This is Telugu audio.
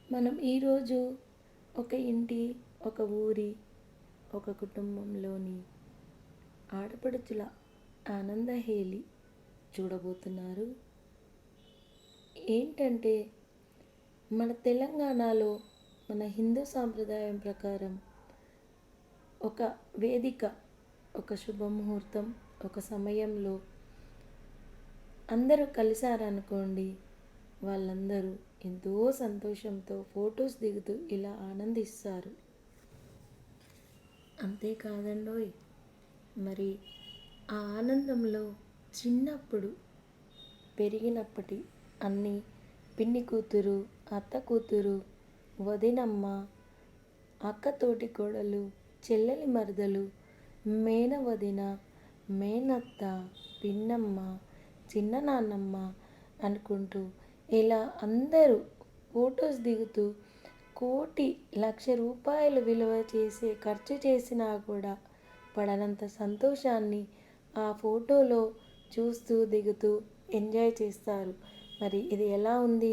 మనం ఈరోజు ఒక ఇంటి, ఒక ఊరి, ఒక కుటుంబంలోని ఆడపడుచుల ఆనందహేళి చూడబోతున్నారు. ఏంటంటే మన తెలంగాణలో మన హిందూ సాంప్రదాయం ప్రకారం ఒక వేదిక, ఒక శుభముహూర్తం, ఒక సమయంలో అందరూ కలిశారనుకోండి, వాళ్ళందరూ ఎంతో సంతోషంతో ఫొటోస్ దిగుతూ ఇలా ఆనందిస్తారు. అంతేకాదండోయ్, మరి ఆ ఆనందంలో చిన్నప్పుడు పెరిగినప్పటి అన్ని పిన్ని కూతురు, అత్త కూతురు, వదినమ్మ, అక్కతోటి కోడలు, చెల్లెలి మరదలు, మేనవదిన, మేనత్త, పిన్నమ్మ, చిన్ననాన్నమ్మ అనుకుంటూ ఇలా అందరూ ఫొటోస్ దిగుతూ కోటి లక్ష రూపాయలు విలువ చేసే ఖర్చు చేసినా కూడా పడనంత సంతోషాన్ని ఆ ఫోటోలో చూస్తూ దిగుతూ ఎంజాయ్ చేస్తారు. మరి ఇది ఎలా ఉంది?